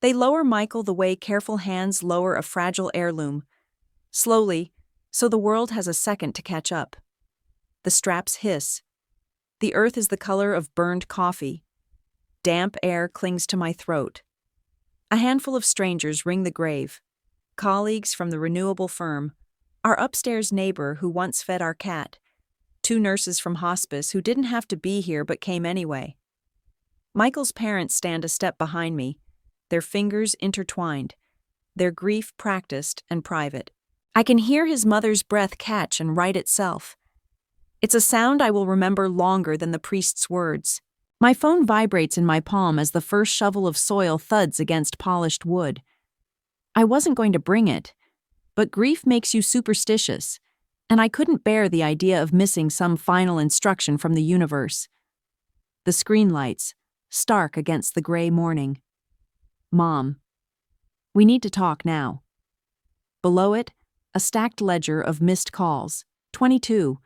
They lower Michael the way careful hands lower a fragile heirloom. Slowly, so the world has a second to catch up. The straps hiss. The earth is the color of burned coffee. Damp air clings to my throat. A handful of strangers ring the grave. Colleagues from the renewable firm, our upstairs neighbor who once fed our cat, 2 nurses from hospice who didn't have to be here but came anyway. Michael's parents stand a step behind me, their fingers intertwined, their grief practiced and private. I can hear his mother's breath catch and right itself. It's a sound I will remember longer than the priest's words. My phone vibrates in my palm as the first shovel of soil thuds against polished wood. I wasn't going to bring it, but grief makes you superstitious, and I couldn't bear the idea of missing some final instruction from the universe. The screen lights, stark against the gray morning. Mom. We need to talk now. Below it, a stacked ledger of missed calls, 22,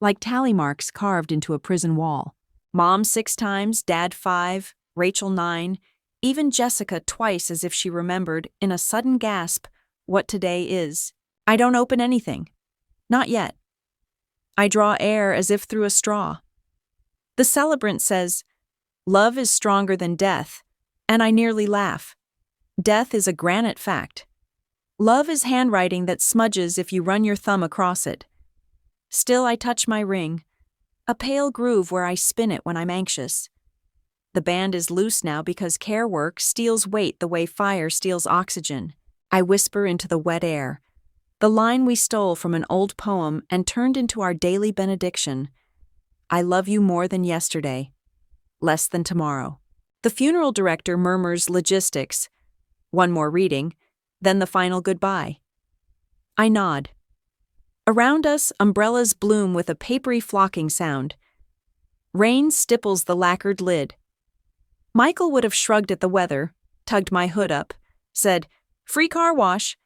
like tally marks carved into a prison wall. Mom 6 times, Dad 5, Rachel 9, even Jessica twice as if she remembered, in a sudden gasp, what today is. I don't open anything. Not yet. I draw air as if through a straw. The celebrant says, "Love is stronger than death," and I nearly laugh. Death is a granite fact. Love is handwriting that smudges if you run your thumb across it. Still I touch my ring, a pale groove where I spin it when I'm anxious. The band is loose now because care work steals weight the way fire steals oxygen. I whisper into the wet air, the line we stole from an old poem and turned into our daily benediction. I love you more than yesterday, less than tomorrow. The funeral director murmurs logistics. One more reading, then the final goodbye. I nod. Around us, umbrellas bloom with a papery flocking sound. Rain stipples the lacquered lid. Michael would have shrugged at the weather, tugged my hood up, said, "Free car wash,"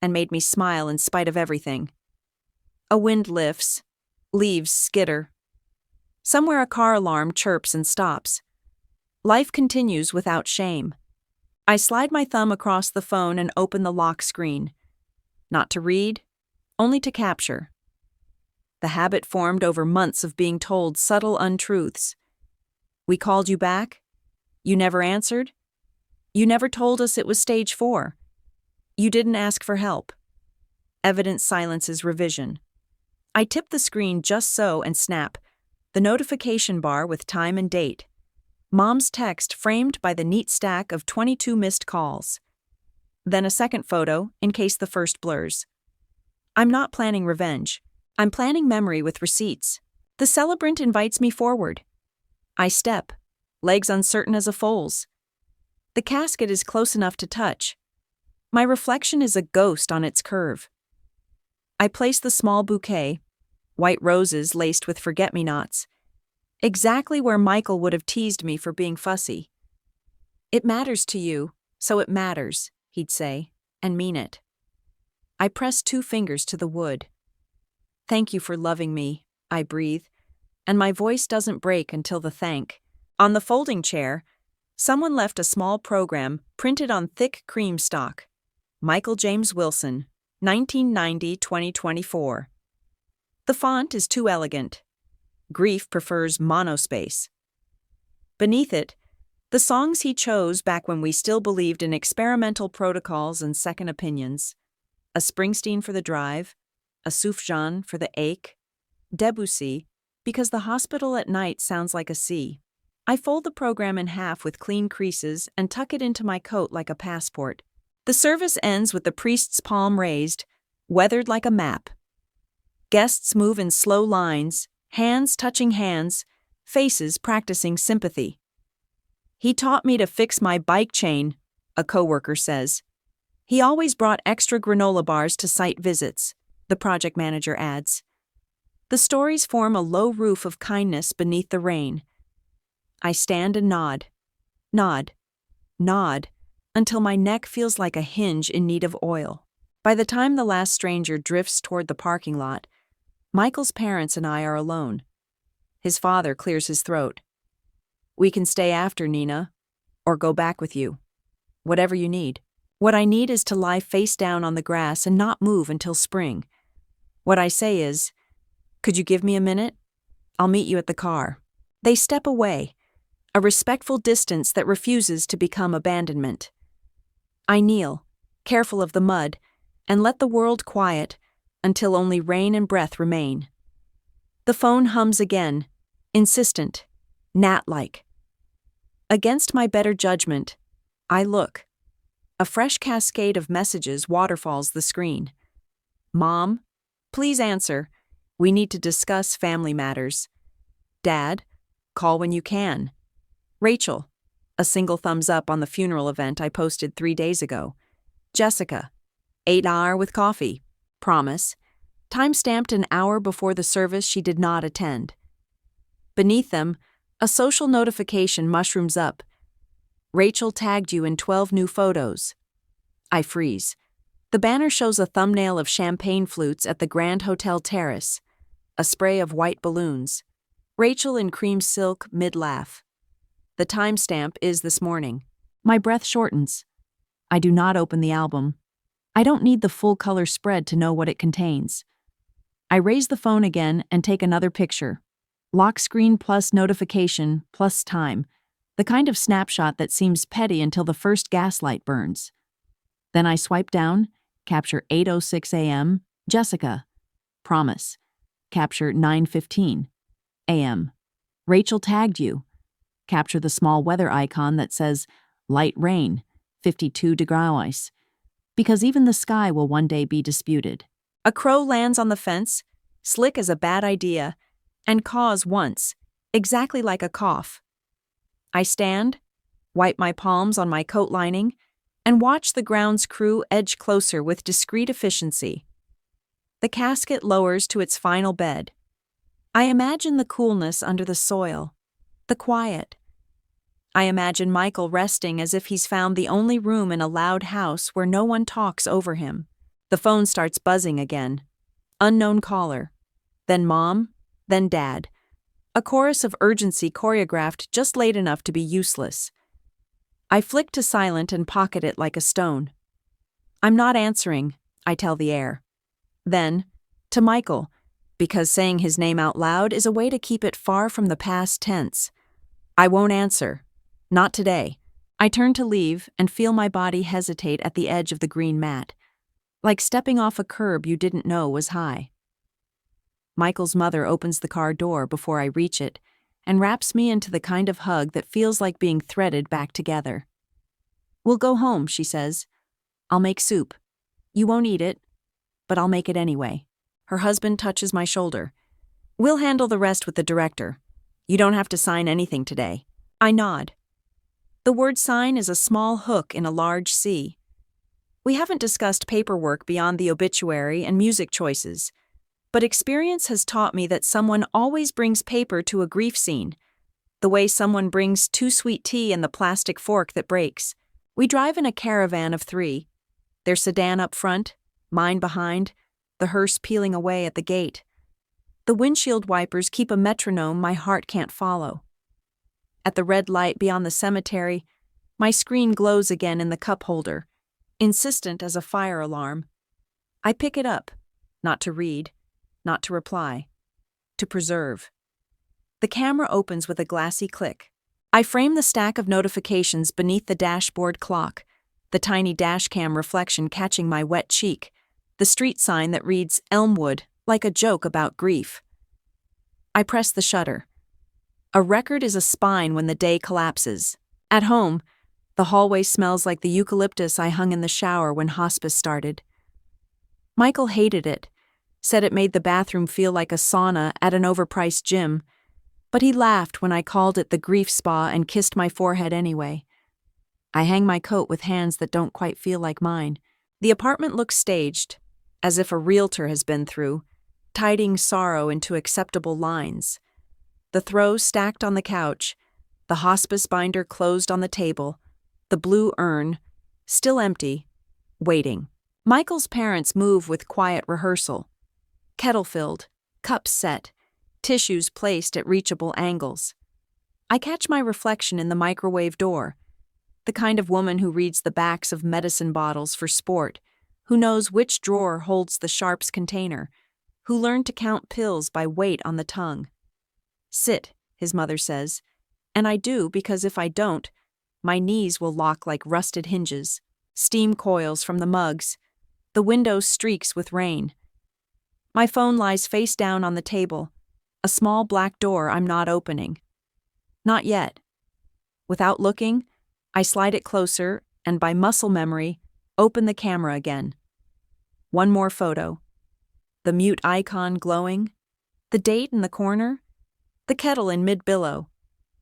and made me smile in spite of everything. A wind lifts. Leaves skitter. Somewhere a car alarm chirps and stops. Life continues without shame. I slide my thumb across the phone and open the lock screen. Not to read, only to capture. The habit formed over months of being told subtle untruths. We called you back. You never answered. You never told us it was stage 4. You didn't ask for help. Evidence silences revision. I tip the screen just so and snap. The notification bar with time and date. Mom's text framed by the neat stack of 22 missed calls. Then a second photo, in case the first blurs. I'm not planning revenge. I'm planning memory with receipts. The celebrant invites me forward. I step, legs uncertain as a foal's. The casket is close enough to touch. My reflection is a ghost on its curve. I place the small bouquet, white roses laced with forget-me-nots, exactly where Michael would have teased me for being fussy. "It matters to you, so it matters," he'd say, and mean it. I press 2 fingers to the wood. "Thank you for loving me," I breathe, and my voice doesn't break until the thank. On the folding chair, someone left a small program printed on thick cream stock. Michael James Wilson, 1990-2024. The font is too elegant. Grief prefers monospace. Beneath it, the songs he chose back when we still believed in experimental protocols and second opinions. A Springsteen for the drive, a Sufjan for the ache, Debussy, because the hospital at night sounds like a sea. I fold the program in half with clean creases and tuck it into my coat like a passport. The service ends with the priest's palm raised, weathered like a map. Guests move in slow lines, hands touching hands, faces practicing sympathy. "He taught me to fix my bike chain," a coworker says. "He always brought extra granola bars to site visits," the project manager adds. The stories form a low roof of kindness beneath the rain. I stand and nod, nod, nod, until my neck feels like a hinge in need of oil. By the time the last stranger drifts toward the parking lot, Michael's parents and I are alone. His father clears his throat. "We can stay after, Nina, or go back with you." Whatever you need. What I need is to lie face down on the grass and not move until spring. What I say is, could you give me a minute? I'll meet you at the car. They step away, a respectful distance that refuses to become abandonment. I kneel, careful of the mud, and let the world quiet until only rain and breath remain. The phone hums again, insistent, gnat-like. Against my better judgment, I look. A fresh cascade of messages waterfalls the screen. Mom, please answer. We need to discuss family matters. Dad, call when you can. Rachel, a single thumbs up on the funeral event I posted 3 days ago. Jessica, 8 hour with coffee. Promise. Time-stamped an hour before the service she did not attend. Beneath them, a social notification mushrooms up. Rachel tagged you in 12 new photos. I freeze. The banner shows a thumbnail of champagne flutes at the Grand Hotel Terrace, a spray of white balloons. Rachel in cream silk mid-laugh. The timestamp is this morning. My breath shortens. I do not open the album. I don't need the full color spread to know what it contains. I raise the phone again and take another picture. Lock screen plus notification plus time. The kind of snapshot that seems petty until the first gaslight burns. Then I swipe down, capture 8:06 a.m., Jessica. Promise. Capture 9:15 a.m. Rachel tagged you. Capture the small weather icon that says, light rain, 52 degrees. Because even the sky will one day be disputed. A crow lands on the fence, slick as a bad idea, and caws once, exactly like a cough. I stand, wipe my palms on my coat lining, and watch the ground's crew edge closer with discreet efficiency. The casket lowers to its final bed. I imagine the coolness under the soil, the quiet. I imagine Michael resting as if he's found the only room in a loud house where no one talks over him. The phone starts buzzing again. Unknown caller. Then Mom, then Dad. A chorus of urgency choreographed just late enough to be useless. I flick to silent and pocket it like a stone. I'm not answering, I tell the air. Then, to Michael, because saying his name out loud is a way to keep it far from the past tense. I won't answer. Not today. I turn to leave and feel my body hesitate at the edge of the green mat, like stepping off a curb you didn't know was high. Michael's mother opens the car door before I reach it and wraps me into the kind of hug that feels like being threaded back together. We'll go home, she says. I'll make soup. You won't eat it, but I'll make it anyway. Her husband touches my shoulder. We'll handle the rest with the director. You don't have to sign anything today. I nod. The word sign is a small hook in a large sea. We haven't discussed paperwork beyond the obituary and music choices, but experience has taught me that someone always brings paper to a grief scene, the way someone brings too sweet tea and the plastic fork that breaks. We drive in a caravan of 3, their sedan up front, mine behind, the hearse peeling away at the gate. The windshield wipers keep a metronome my heart can't follow. At the red light beyond the cemetery, my screen glows again in the cup holder, insistent as a fire alarm. I pick it up, not to read, not to reply, to preserve. The camera opens with a glassy click. I frame the stack of notifications beneath the dashboard clock, the tiny dashcam reflection catching my wet cheek, the street sign that reads Elmwood like a joke about grief. I press the shutter. A record is a spine when the day collapses. At home, the hallway smells like the eucalyptus I hung in the shower when hospice started. Michael hated it, said it made the bathroom feel like a sauna at an overpriced gym, but he laughed when I called it the grief spa and kissed my forehead anyway. I hang my coat with hands that don't quite feel like mine. The apartment looks staged, as if a realtor has been through, tidying sorrow into acceptable lines. The throws stacked on the couch, the hospice binder closed on the table, the blue urn, still empty, waiting. Michael's parents move with quiet rehearsal. Kettle filled, cups set, tissues placed at reachable angles. I catch my reflection in the microwave door, The kind of woman who reads the backs of medicine bottles for sport, who knows which drawer holds the sharps container, who learned to count pills by weight on the tongue. Sit, his mother says, and I do because if I don't, my knees will lock like rusted hinges, steam coils from the mugs, the window streaks with rain. My phone lies face down on the table, a small black door I'm not opening. Not yet. Without looking, I slide it closer and by muscle memory, open the camera again. One more photo. The mute icon glowing, the date in the corner, the kettle in mid-billow,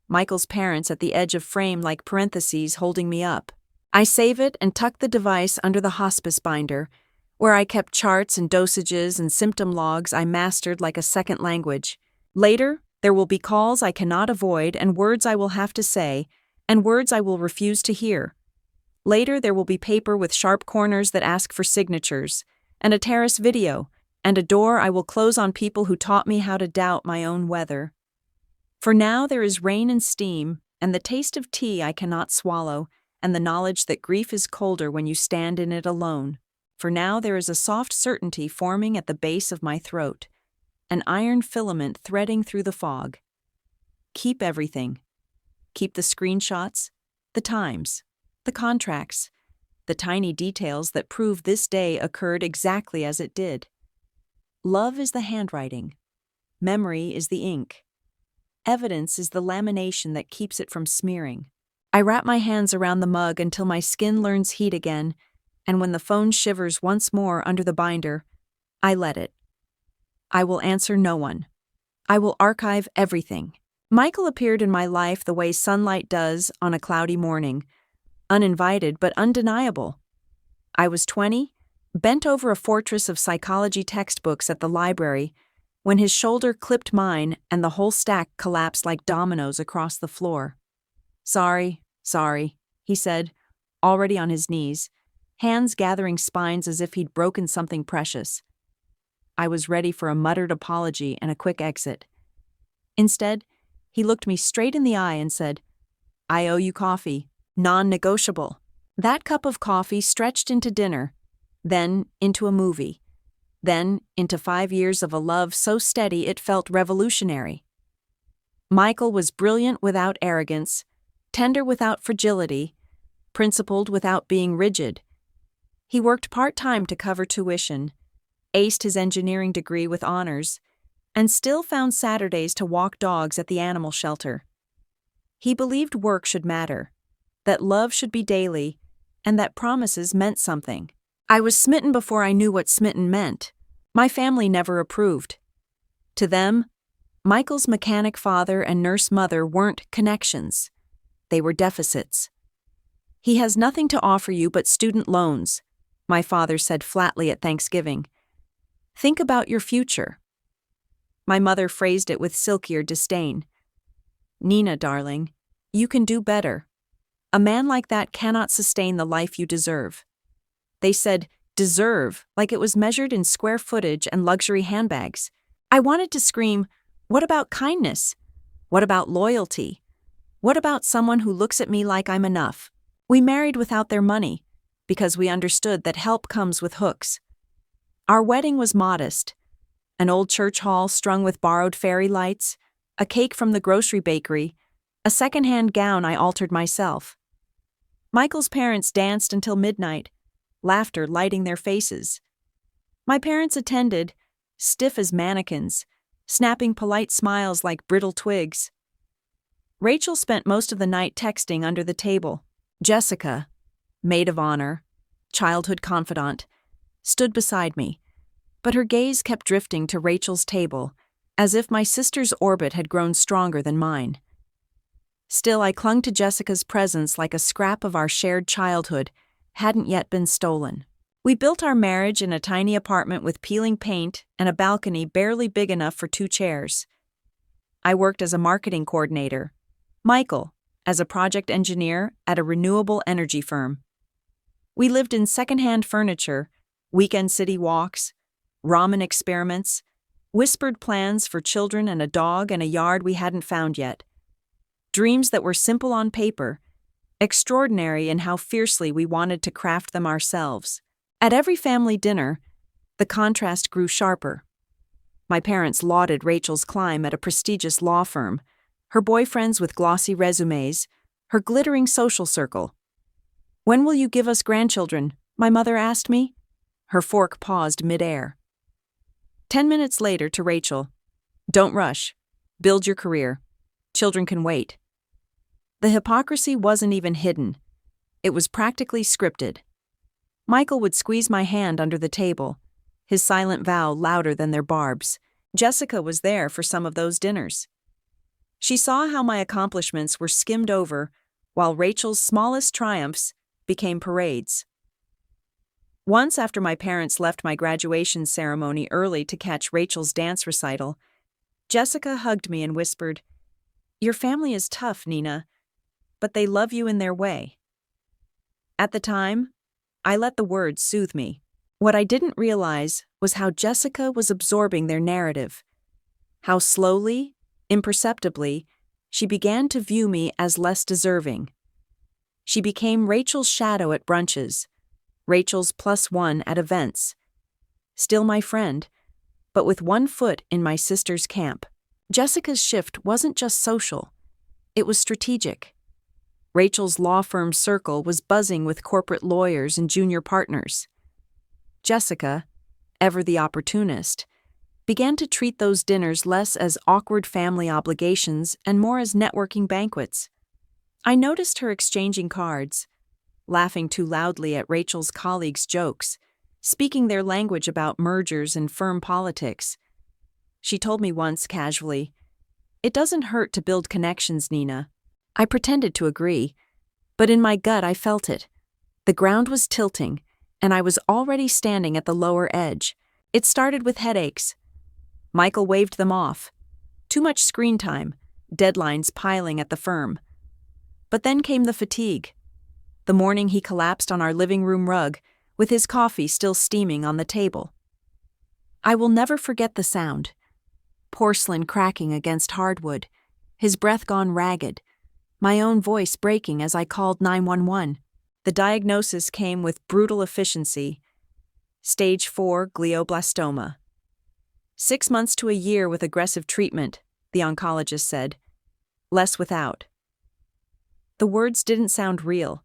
Michael's parents at the edge of frame like parentheses holding me up. I save it and tuck the device under the hospice binder, where I kept charts and dosages and symptom logs I mastered like a second language. Later, there will be calls I cannot avoid and words I will have to say, and words I will refuse to hear. Later, there will be paper with sharp corners that ask for signatures, and a terrace video, and a door I will close on people who taught me how to doubt my own weather. For now there is rain and steam, and the taste of tea I cannot swallow, and the knowledge that grief is colder when you stand in it alone. For now there is a soft certainty forming at the base of my throat, an iron filament threading through the fog. Keep everything. Keep the screenshots, the times, the contracts, the tiny details that prove this day occurred exactly as it did. Love is the handwriting. Memory is the ink. Evidence is the lamination that keeps it from smearing. I wrap my hands around the mug until my skin learns heat again, and when the phone shivers once more under the binder, I let it. I will answer no one. I will archive everything. Michael appeared in my life the way sunlight does on a cloudy morning, uninvited but undeniable. I was 20, bent over a fortress of psychology textbooks at the library, when his shoulder clipped mine and the whole stack collapsed like dominoes across the floor. Sorry, he said, already on his knees, hands gathering spines as if he'd broken something precious. I was ready for a muttered apology and a quick exit. Instead, he looked me straight in the eye and said, I owe you coffee, non-negotiable. That cup of coffee stretched into dinner, then into a movie, then into 5 years of a love so steady it felt revolutionary. Michael was brilliant without arrogance, tender without fragility, principled without being rigid. He worked part-time to cover tuition, aced his engineering degree with honors, and still found Saturdays to walk dogs at the animal shelter. He believed work should matter, that love should be daily, and that promises meant something. I was smitten before I knew what smitten meant. My family never approved. To them, Michael's mechanic father and nurse mother weren't connections. They were deficits. He has nothing to offer you but student loans, my father said flatly at Thanksgiving. Think about your future. My mother phrased it with silkier disdain. Nina, darling, you can do better. A man like that cannot sustain the life you deserve. They said, deserve, like it was measured in square footage and luxury handbags. I wanted to scream, what about kindness? What about loyalty? What about someone who looks at me like I'm enough? We married without their money, because we understood that help comes with hooks. Our wedding was modest. An old church hall strung with borrowed fairy lights, a cake from the grocery bakery, a second-hand gown I altered myself. Michael's parents danced until midnight, laughter lighting their faces. My parents attended, stiff as mannequins, snapping polite smiles like brittle twigs. Rachel spent most of the night texting under the table. Jessica, maid of honor, childhood confidant, stood beside me, but her gaze kept drifting to Rachel's table, as if my sister's orbit had grown stronger than mine. Still, I clung to Jessica's presence like a scrap of our shared childhood hadn't yet been stolen. We built our marriage in a tiny apartment with peeling paint and a balcony barely big enough for 2 chairs. I worked as a marketing coordinator, Michael as a project engineer at a renewable energy firm. We lived in secondhand furniture, weekend city walks, ramen experiments, whispered plans for children and a dog and a yard we hadn't found yet. Dreams that were simple on paper, extraordinary in how fiercely we wanted to craft them ourselves. At every family dinner, the contrast grew sharper. My parents lauded Rachel's climb at a prestigious law firm, her boyfriends with glossy resumes, her glittering social circle. "When will you give us grandchildren?" my mother asked me. Her fork paused midair. 10 minutes later to Rachel, "Don't rush. Build your career. Children can wait." The hypocrisy wasn't even hidden. It was practically scripted. Michael would squeeze my hand under the table, his silent vow louder than their barbs. Jessica was there for some of those dinners. She saw how my accomplishments were skimmed over, while Rachel's smallest triumphs became parades. Once, after my parents left my graduation ceremony early to catch Rachel's dance recital, Jessica hugged me and whispered, "Your family is tough, Nina, but they love you in their way." At the time, I let the words soothe me. What I didn't realize was how Jessica was absorbing their narrative, how slowly, imperceptibly, she began to view me as less deserving. She became Rachel's shadow at brunches, Rachel's +1 at events. Still my friend, but with one foot in my sister's camp. Jessica's shift wasn't just social, it was strategic. Rachel's law firm circle was buzzing with corporate lawyers and junior partners. Jessica, ever the opportunist, began to treat those dinners less as awkward family obligations and more as networking banquets. I noticed her exchanging cards, laughing too loudly at Rachel's colleagues' jokes, speaking their language about mergers and firm politics. She told me once casually, "It doesn't hurt to build connections, Nina." I pretended to agree, but in my gut I felt it. The ground was tilting, and I was already standing at the lower edge. It started with headaches. Michael waved them off. Too much screen time, deadlines piling at the firm. But then came the fatigue. The morning he collapsed on our living room rug, with his coffee still steaming on the table. I will never forget the sound. Porcelain cracking against hardwood, his breath gone ragged, my own voice breaking as I called 911. The diagnosis came with brutal efficiency. Stage 4 glioblastoma. 6 months to a year with aggressive treatment, the oncologist said. Less without. The words didn't sound real.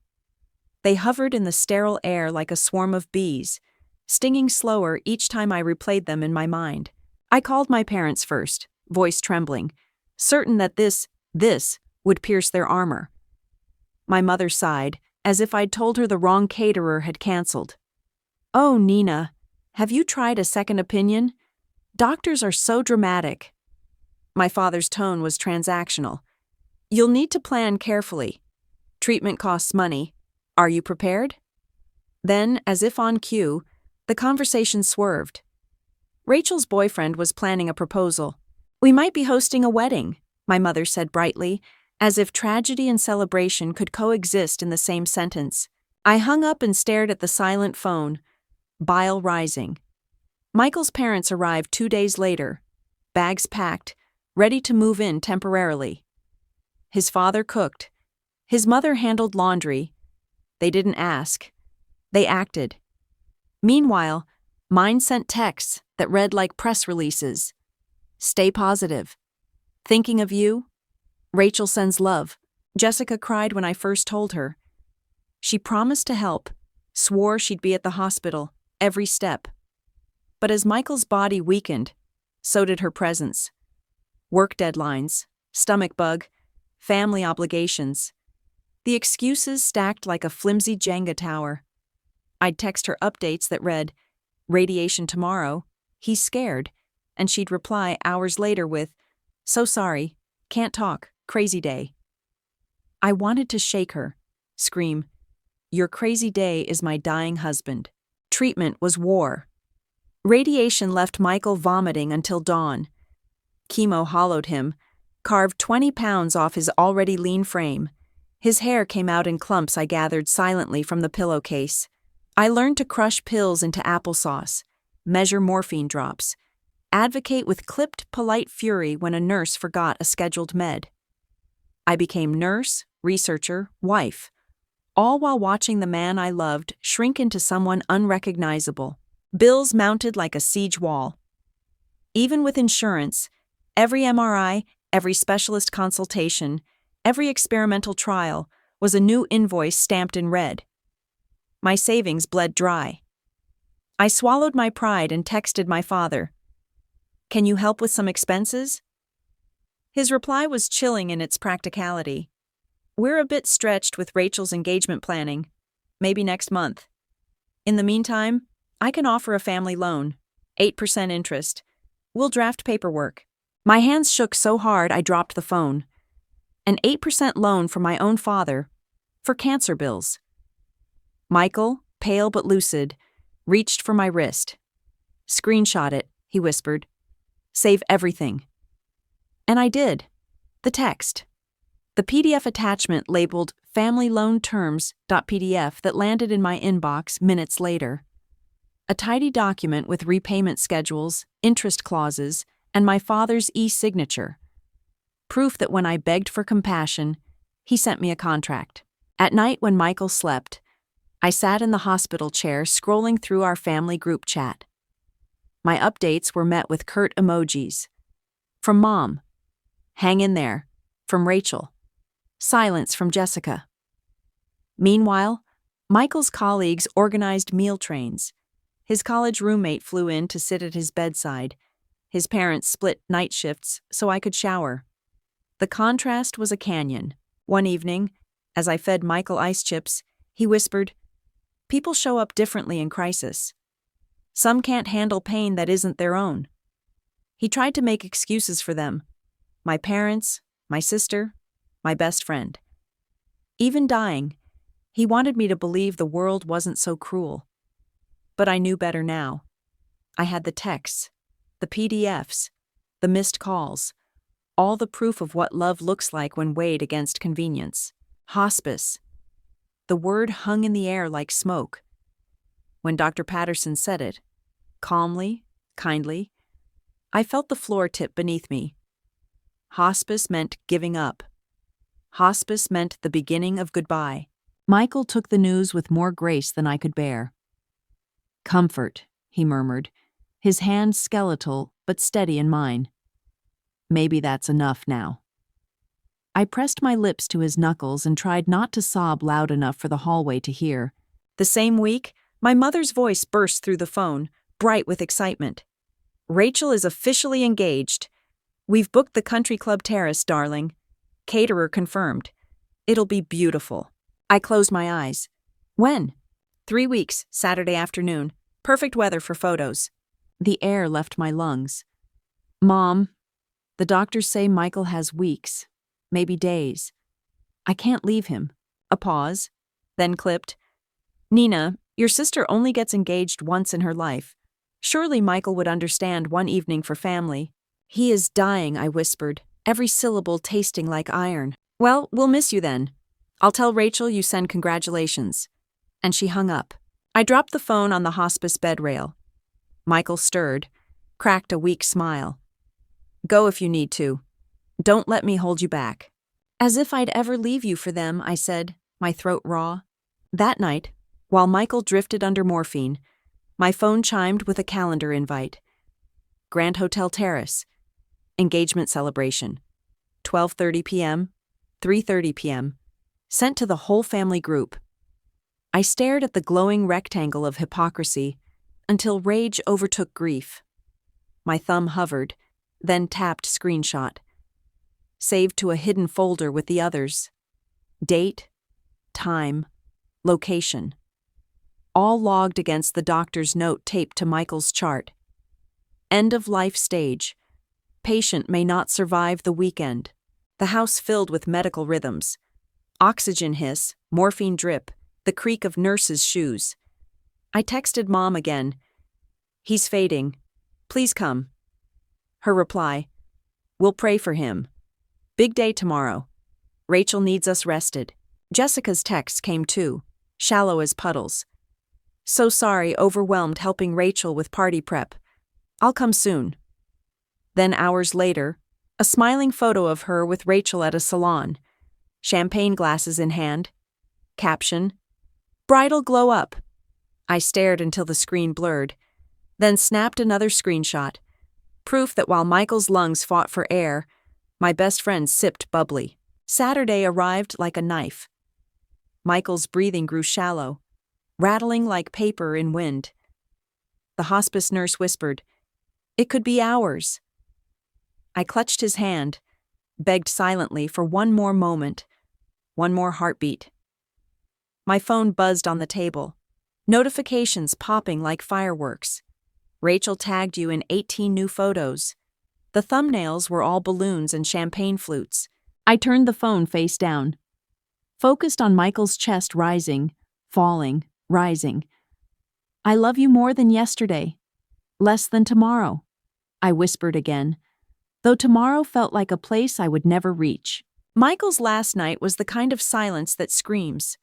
They hovered in the sterile air like a swarm of bees, stinging slower each time I replayed them in my mind. I called my parents first, voice trembling, certain that this would pierce their armor. My mother sighed, as if I'd told her the wrong caterer had canceled. "Oh, Nina, have you tried a second opinion? Doctors are so dramatic." My father's tone was transactional. "You'll need to plan carefully. Treatment costs money. Are you prepared?" Then, as if on cue, the conversation swerved. Rachel's boyfriend was planning a proposal. "We might be hosting a wedding," my mother said brightly, as if tragedy and celebration could coexist in the same sentence. I hung up and stared at the silent phone, bile rising. Michael's parents arrived 2 days later, bags packed, ready to move in temporarily. His father cooked. His mother handled laundry. They didn't ask. They acted. Meanwhile, mine sent texts that read like press releases. "Stay positive. Thinking of you. Rachel sends love." Jessica cried when I first told her. She promised to help, swore she'd be at the hospital, every step. But as Michael's body weakened, so did her presence. Work deadlines, stomach bug, family obligations. The excuses stacked like a flimsy Jenga tower. I'd text her updates that read, "Radiation tomorrow, he's scared," and she'd reply hours later with, "So sorry, can't talk, crazy day." I wanted to shake her, scream, "Your crazy day is my dying husband." Treatment was war. Radiation left Michael vomiting until dawn. Chemo hollowed him, carved 20 pounds off his already lean frame. His hair came out in clumps I gathered silently from the pillowcase. I learned to crush pills into applesauce, measure morphine drops, advocate with clipped, polite fury when a nurse forgot a scheduled med. I became nurse, researcher, wife, all while watching the man I loved shrink into someone unrecognizable. Bills mounted like a siege wall. Even with insurance, every MRI, every specialist consultation, every experimental trial was a new invoice stamped in red. My savings bled dry. I swallowed my pride and texted my father. "Can you help with some expenses?" His reply was chilling in its practicality. "We're a bit stretched with Rachel's engagement planning. Maybe next month. In the meantime, I can offer a family loan, 8% interest. We'll draft paperwork." My hands shook so hard I dropped the phone. An 8% loan from my own father, for cancer bills. Michael, pale but lucid, reached for my wrist. "Screenshot it," he whispered. "Save everything." And I did. The text. The PDF attachment labeled Family Loan Terms.pdf that landed in my inbox minutes later. A tidy document with repayment schedules, interest clauses, and my father's e-signature. Proof that when I begged for compassion, he sent me a contract. At night when Michael slept, I sat in the hospital chair scrolling through our family group chat. My updates were met with curt emojis. From Mom. "Hang in there." From Rachel. Silence from Jessica. Meanwhile, Michael's colleagues organized meal trains. His college roommate flew in to sit at his bedside. His parents split night shifts so I could shower. The contrast was a canyon. One evening, as I fed Michael ice chips, he whispered, "People show up differently in crisis. Some can't handle pain that isn't their own." He tried to make excuses for them. My parents, my sister, my best friend. Even dying, he wanted me to believe the world wasn't so cruel. But I knew better now. I had the texts, the PDFs, the missed calls, all the proof of what love looks like when weighed against convenience. Hospice. The word hung in the air like smoke. When Dr. Patterson said it, calmly, kindly, I felt the floor tip beneath me. Hospice meant giving up. Hospice meant the beginning of goodbye. Michael took the news with more grace than I could bear. "Comfort," he murmured, his hand skeletal but steady in mine. "Maybe that's enough now." I pressed my lips to his knuckles and tried not to sob loud enough for the hallway to hear. The same week, my mother's voice burst through the phone, bright with excitement. "Rachel is officially engaged. We've booked the country club terrace, darling. Caterer confirmed. It'll be beautiful." I closed my eyes. "When?" 3 weeks, Saturday afternoon. Perfect weather for photos." The air left my lungs. "Mom, the doctors say Michael has weeks, maybe days. I can't leave him." A pause, then clipped. "Nina, your sister only gets engaged once in her life. Surely Michael would understand one evening for family." "He is dying," I whispered, every syllable tasting like iron. "Well, we'll miss you then. I'll tell Rachel you send congratulations." And she hung up. I dropped the phone on the hospice bed rail. Michael stirred, cracked a weak smile. "Go if you need to. Don't let me hold you back." "As if I'd ever leave you for them," I said, my throat raw. That night, while Michael drifted under morphine, my phone chimed with a calendar invite. Grand Hotel Terrace. Engagement celebration. 12:30 p.m., 3:30 p.m. Sent to the whole family group. I stared at the glowing rectangle of hypocrisy until rage overtook grief. My thumb hovered, then tapped screenshot. Saved to a hidden folder with the others. Date, time, location. All logged against the doctor's note taped to Michael's chart. End of life stage. Patient may not survive the weekend. The house filled with medical rhythms. Oxygen hiss, morphine drip, the creak of nurses' shoes. I texted Mom again. "He's fading. Please come." Her reply, "We'll pray for him. Big day tomorrow. Rachel needs us rested." Jessica's text came too, shallow as puddles. "So sorry, overwhelmed helping Rachel with party prep. I'll come soon." Then hours later, a smiling photo of her with Rachel at a salon, champagne glasses in hand. Caption: Bridal glow up. I stared until the screen blurred, then snapped another screenshot. Proof that while Michael's lungs fought for air, my best friend sipped bubbly. Saturday arrived like a knife. Michael's breathing grew shallow, rattling like paper in wind. The hospice nurse whispered, "It could be hours." I clutched his hand, begged silently for one more moment, one more heartbeat. My phone buzzed on the table, notifications popping like fireworks. Rachel tagged you in 18 new photos. The thumbnails were all balloons and champagne flutes. I turned the phone face down, focused on Michael's chest rising, falling, rising. "I love you more than yesterday, less than tomorrow," I whispered again, though tomorrow felt like a place I would never reach. Michael's last night was the kind of silence that screams.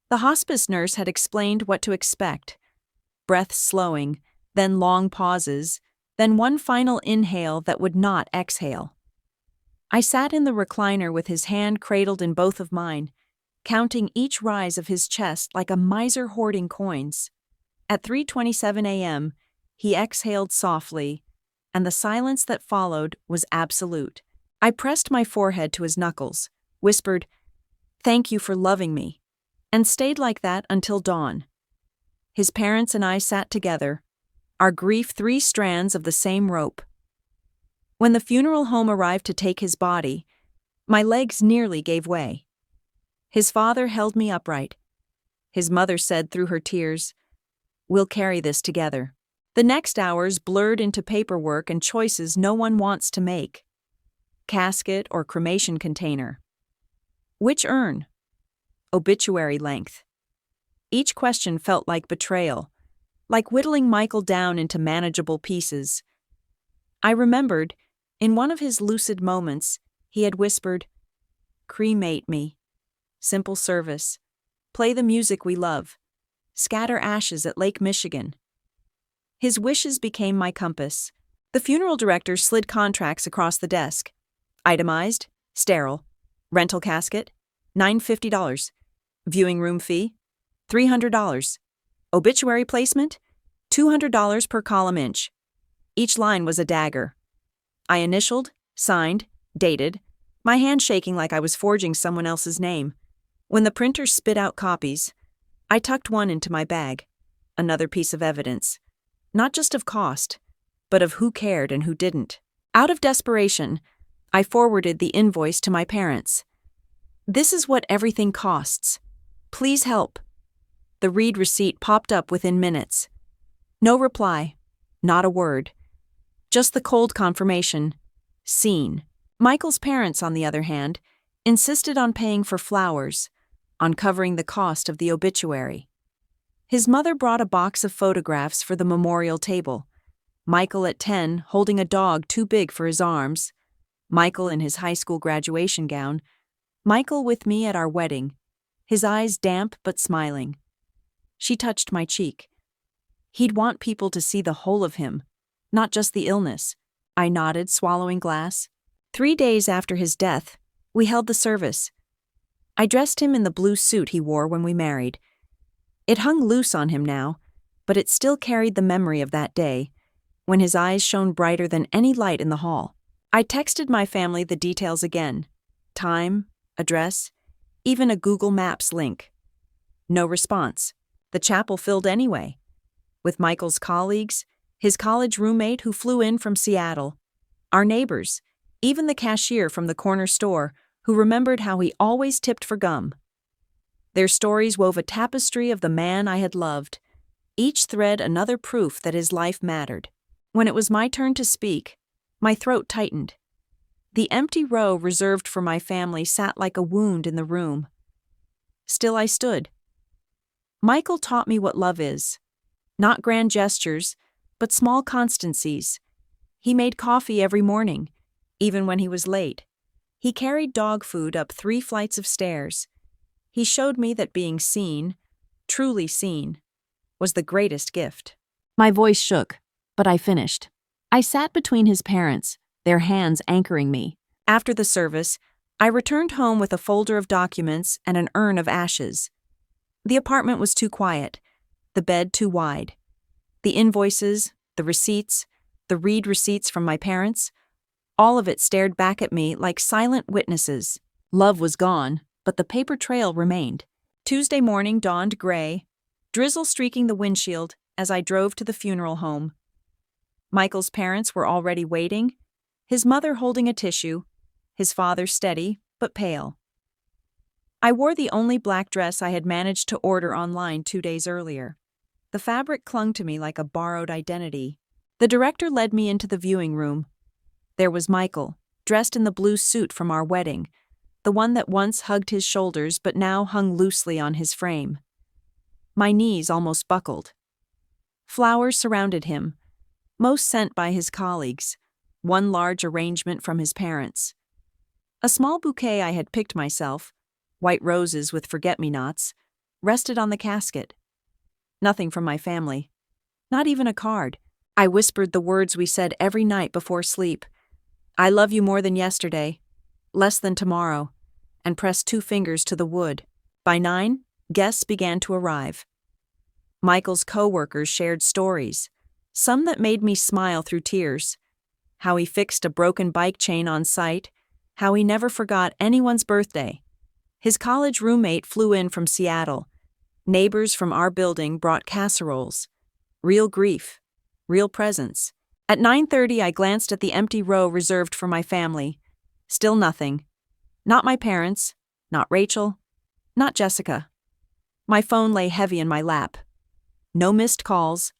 The hospice nurse had explained what to expect. Breath slowing, then long pauses, then one final inhale that would not exhale. I sat in the recliner with his hand cradled in both of mine, counting each rise of his chest like a miser hoarding coins. At 3:27 a.m., he exhaled softly, and the silence that followed was absolute. I pressed my forehead to his knuckles, whispered, "Thank you for loving me," and stayed like that until dawn. His parents and I sat together, our grief 3 strands of the same rope. When the funeral home arrived to take his body, my legs nearly gave way. His father held me upright. His mother said through her tears, "We'll carry this together." The next hours blurred into paperwork and choices no one wants to make. Casket or cremation container? Which urn? Obituary length? Each question felt like betrayal, like whittling Michael down into manageable pieces. I remembered, in one of his lucid moments, he had whispered, "Cremate me. Simple service. Play the music we love. Scatter ashes at Lake Michigan." His wishes became my compass. The funeral director slid contracts across the desk. Itemized, sterile. Rental casket, $950. Viewing room fee, $300. Obituary placement, $200 per column inch. Each line was a dagger. I initialed, signed, dated, my hand shaking like I was forging someone else's name. When the printer spit out copies, I tucked one into my bag. Another piece of evidence. Not just of cost, but of who cared and who didn't. Out of desperation, I forwarded the invoice to my parents. "This is what everything costs. Please help." The read receipt popped up within minutes. No reply, not a word. Just the cold confirmation. Seen. Michael's parents, on the other hand, insisted on paying for flowers, on covering the cost of the obituary. His mother brought a box of photographs for the memorial table. Michael at 10 holding a dog too big for his arms. Michael in his high school graduation gown. Michael with me at our wedding, his eyes damp but smiling. She touched my cheek. He'd want people to see the whole of him, not just the illness. I nodded, swallowing glass. 3 days after his death, we held the service. I dressed him in the blue suit he wore when we married. It hung loose on him now, but it still carried the memory of that day, when his eyes shone brighter than any light in the hall. I texted my family the details again. Time, address, even a Google Maps link. No response. The chapel filled anyway. With Michael's colleagues, his college roommate who flew in from Seattle, our neighbors, even the cashier from the corner store who remembered how he always tipped for gum. Their stories wove a tapestry of the man I had loved, each thread another proof that his life mattered. When it was my turn to speak, my throat tightened. The empty row reserved for my family sat like a wound in the room. Still I stood. Michael taught me what love is. Not grand gestures, but small constancies. He made coffee every morning, even when he was late. He carried dog food up 3 flights of stairs. He showed me that being seen, truly seen, was the greatest gift. My voice shook, but I finished. I sat between his parents, their hands anchoring me. After the service, I returned home with a folder of documents and an urn of ashes. The apartment was too quiet, the bed too wide. The invoices, the receipts, the read receipts from my parents, all of it stared back at me like silent witnesses. Love was gone, but the paper trail remained. Tuesday morning dawned gray, drizzle streaking the windshield as I drove to the funeral home. Michael's parents were already waiting, his mother holding a tissue, his father steady but pale. I wore the only black dress I had managed to order online 2 days earlier. The fabric clung to me like a borrowed identity. The director led me into the viewing room. There was Michael, dressed in the blue suit from our wedding, the one that once hugged his shoulders but now hung loosely on his frame. My knees almost buckled. Flowers surrounded him, most sent by his colleagues, one large arrangement from his parents. A small bouquet I had picked myself, white roses with forget-me-nots, rested on the casket. Nothing from my family. Not even a card. I whispered the words we said every night before sleep. I love you more than yesterday, less than tomorrow, and pressed 2 fingers to the wood. By 9, guests began to arrive. Michael's co-workers shared stories, some that made me smile through tears. How he fixed a broken bike chain on site, how he never forgot anyone's birthday. His college roommate flew in from Seattle. Neighbors from our building brought casseroles. Real grief, real presents. At 9:30, I glanced at the empty row reserved for my family. Still nothing. Not my parents, not Rachel, not Jessica. My phone lay heavy in my lap. No missed calls,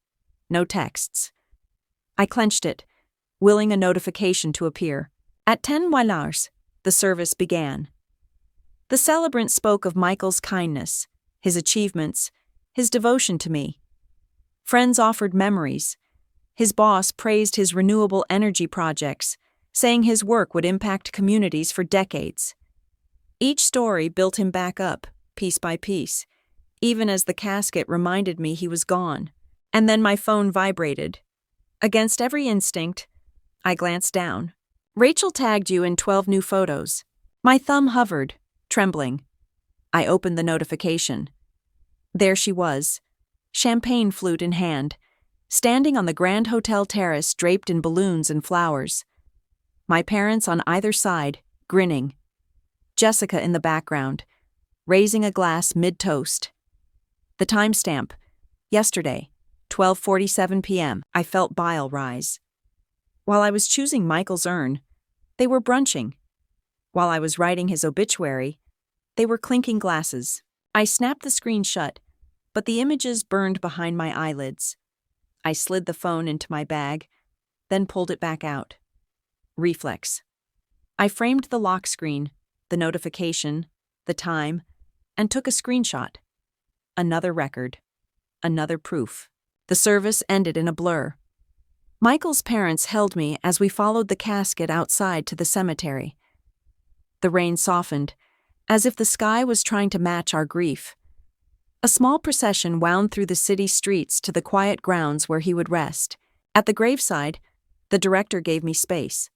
no texts. I clenched it, willing a notification to appear. At 10 hours, the service began. The celebrant spoke of Michael's kindness, his achievements, his devotion to me. Friends offered memories. His boss praised his renewable energy projects, saying his work would impact communities for decades. Each story built him back up, piece by piece, even as the casket reminded me he was gone. And then my phone vibrated. Against every instinct, I glanced down. Rachel tagged you in 12 new photos. My thumb hovered, trembling. I opened the notification. There she was, champagne flute in hand, standing on the Grand Hotel terrace draped in balloons and flowers. My parents on either side, grinning. Jessica in the background, raising a glass mid-toast. The timestamp, yesterday, 12:47 p.m. I felt bile rise. While I was choosing Michael's urn, they were brunching. While I was writing his obituary, they were clinking glasses. I snapped the screen shut, but the images burned behind my eyelids. I slid the phone into my bag, then pulled it back out. Reflex. I framed the lock screen, the notification, the time, and took a screenshot. Another record. Another proof. The service ended in a blur. Michael's parents held me as we followed the casket outside to the cemetery. The rain softened, as if the sky was trying to match our grief. A small procession wound through the city streets to the quiet grounds where he would rest. At the graveside, the director gave me space.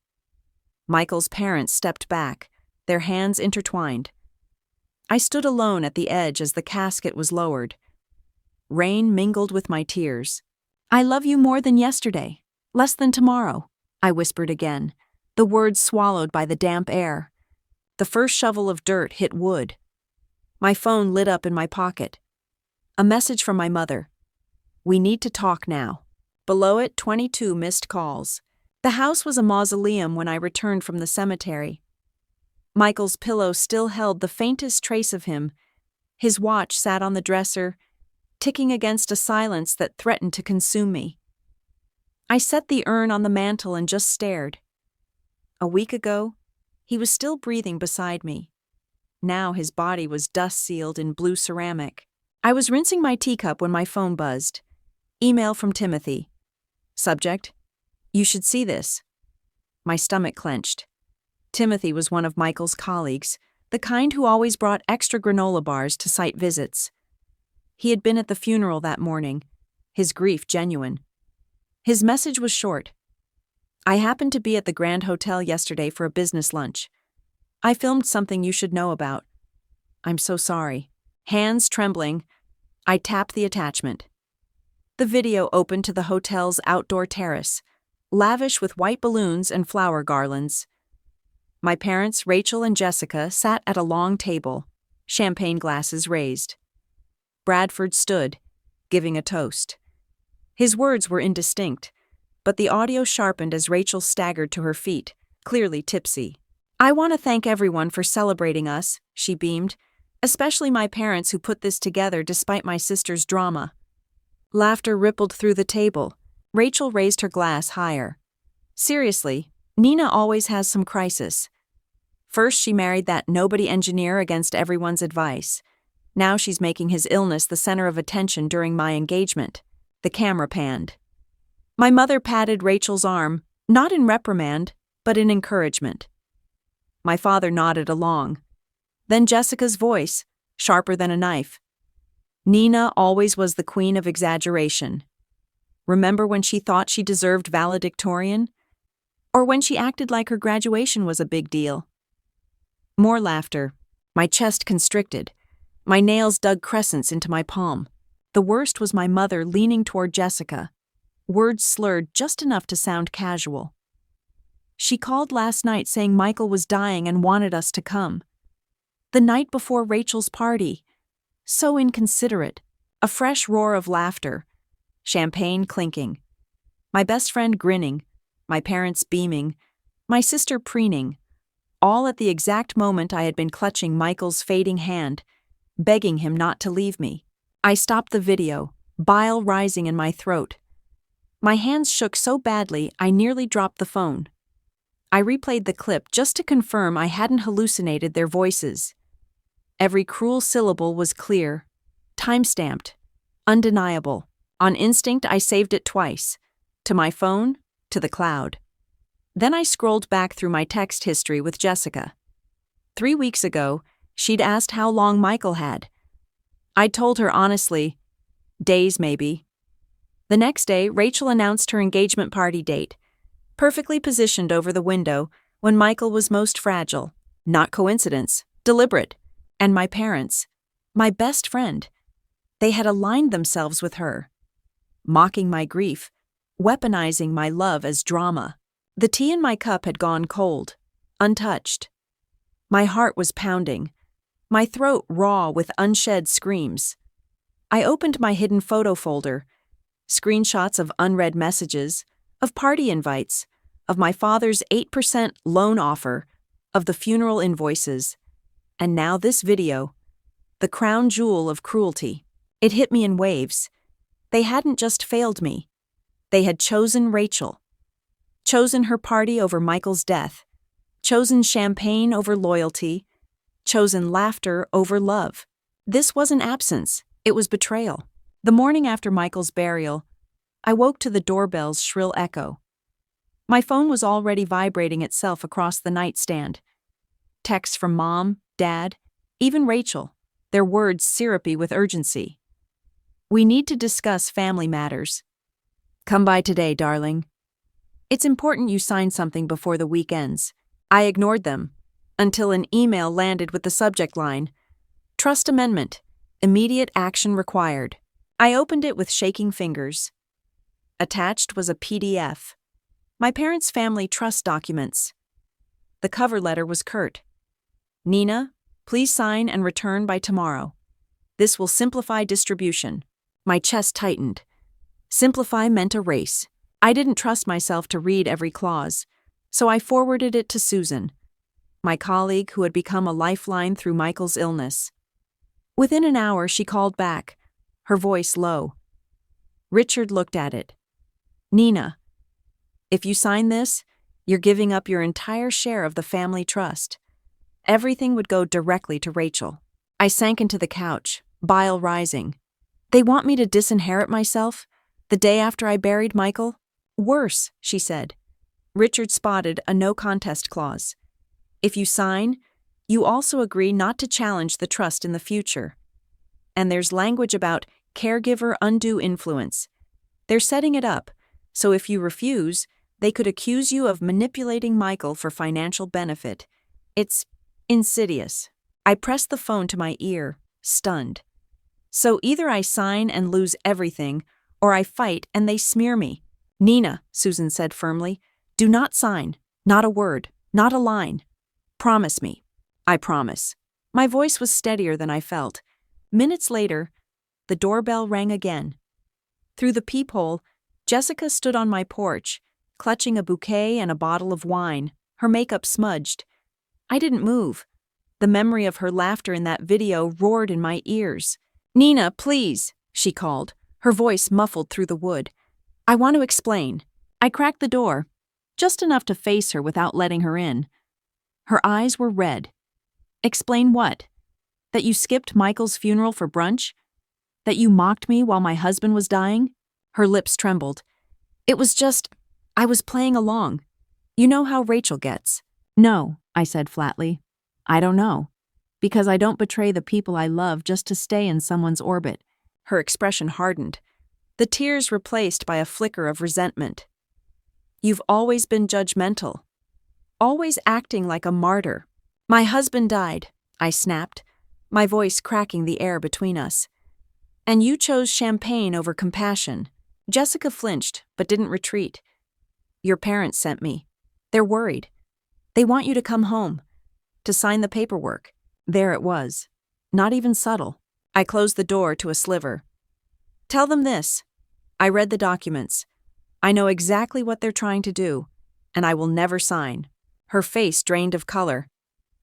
Michael's parents stepped back, their hands intertwined. I stood alone at the edge as the casket was lowered. Rain mingled with my tears. I love you more than yesterday, less than tomorrow, I whispered again, the words swallowed by the damp air. The first shovel of dirt hit wood. My phone lit up in my pocket. A message from my mother. We need to talk now. Below it, 22 missed calls. The house was a mausoleum when I returned from the cemetery. Michael's pillow still held the faintest trace of him. His watch sat on the dresser, ticking against a silence that threatened to consume me. I set the urn on the mantel and just stared. A week ago, he was still breathing beside me. Now his body was dust-sealed in blue ceramic. I was rinsing my teacup when my phone buzzed. Email from Timothy. Subject: You should see this. My stomach clenched. Timothy was one of Michael's colleagues, the kind who always brought extra granola bars to site visits. He had been at the funeral that morning, his grief genuine. His message was short. I happened to be at the Grand Hotel yesterday for a business lunch. I filmed something you should know about. I'm so sorry. Hands trembling, I tapped the attachment. The video opened to the hotel's outdoor terrace, lavish with white balloons and flower garlands. My parents, Rachel and Jessica, sat at a long table, champagne glasses raised. Bradford stood, giving a toast. His words were indistinct, but the audio sharpened as Rachel staggered to her feet, clearly tipsy. "I want to thank everyone for celebrating us," she beamed, "especially my parents who put this together despite my sister's drama." Laughter rippled through the table. Rachel raised her glass higher. "Seriously, Nina always has some crisis. First she married that nobody engineer against everyone's advice. Now she's making his illness the center of attention during my engagement." The camera panned. My mother patted Rachel's arm, not in reprimand, but in encouragement. My father nodded along. Then Jessica's voice, sharper than a knife. "Nina always was the queen of exaggeration. Remember when she thought she deserved valedictorian? Or when she acted like her graduation was a big deal?" More laughter. My chest constricted. My nails dug crescents into my palm. The worst was my mother leaning toward Jessica, words slurred just enough to sound casual. "She called last night saying Michael was dying and wanted us to come. The night before Rachel's party. So inconsiderate." A fresh roar of laughter. Champagne clinking. My best friend grinning. My parents beaming. My sister preening. All at the exact moment I had been clutching Michael's fading hand, begging him not to leave me. I stopped the video, bile rising in my throat. My hands shook so badly I nearly dropped the phone. I replayed the clip just to confirm I hadn't hallucinated their voices. Every cruel syllable was clear, time-stamped, undeniable. On instinct, I saved it twice. To my phone, to the cloud. Then I scrolled back through my text history with Jessica. 3 weeks ago, she'd asked how long Michael had. I'd told her honestly, days maybe. The next day, Rachel announced her engagement party date, perfectly positioned over the window when Michael was most fragile. Not coincidence, deliberate. And my parents, my best friend, they had aligned themselves with her, mocking my grief, weaponizing my love as drama. The tea in my cup had gone cold, untouched. My heart was pounding, my throat raw with unshed screams. I opened my hidden photo folder, screenshots of unread messages, of party invites, of my father's 8% loan offer, of the funeral invoices. And now this video, the crown jewel of cruelty. It hit me in waves. They hadn't just failed me. They had chosen Rachel. Chosen her party over Michael's death. Chosen champagne over loyalty. Chosen laughter over love. This wasn't absence, it was betrayal. The morning after Michael's burial, I woke to the doorbell's shrill echo. My phone was already vibrating itself across the nightstand. Texts from Mom, Dad, even Rachel, their words syrupy with urgency. "We need to discuss family matters. Come by today, darling. It's important you sign something before the week ends." I ignored them, until an email landed with the subject line, "Trust Amendment, immediate action required." I opened it with shaking fingers. Attached was a PDF. My parents' family trust documents. The cover letter was curt. "Nina, please sign and return by tomorrow. This will simplify distribution." My chest tightened. Simplify meant erase. I didn't trust myself to read every clause, so I forwarded it to Susan, my colleague who had become a lifeline through Michael's illness. Within an hour, she called back, her voice low. Richard looked at it. "Nina, if you sign this, you're giving up your entire share of the family trust. Everything would go directly to Rachel." I sank into the couch, bile rising. They want me to disinherit myself the day after I buried Michael? Worse, she said. Richard spotted a no-contest clause. If you sign, you also agree not to challenge the trust in the future. And there's language about caregiver undue influence. They're setting it up, so if you refuse, they could accuse you of manipulating Michael for financial benefit. It's insidious. I pressed the phone to my ear, stunned. So either I sign and lose everything, or I fight and they smear me. Nina, Susan said firmly, do not sign. Not a word. Not a line. Promise me. I promise. My voice was steadier than I felt. Minutes later, the doorbell rang again. Through the peephole, Jessica stood on my porch, clutching a bouquet and a bottle of wine, her makeup smudged. I didn't move. The memory of her laughter in that video roared in my ears. Nina, please, she called, her voice muffled through the wood. I want to explain. I cracked the door, just enough to face her without letting her in. Her eyes were red. Explain what? That you skipped Michael's funeral for brunch? That you mocked me while my husband was dying? Her lips trembled. It was just, I was playing along. You know how Rachel gets. No, I said flatly. I don't know. Because I don't betray the people I love just to stay in someone's orbit. Her expression hardened, the tears replaced by a flicker of resentment. You've always been judgmental. Always acting like a martyr. My husband died, I snapped, my voice cracking the air between us. And you chose champagne over compassion. Jessica flinched, but didn't retreat. Your parents sent me. They're worried. They want you to come home. To sign the paperwork. There it was. Not even subtle. I closed the door to a sliver. Tell them this. I read the documents. I know exactly what they're trying to do, and I will never sign. Her face drained of color.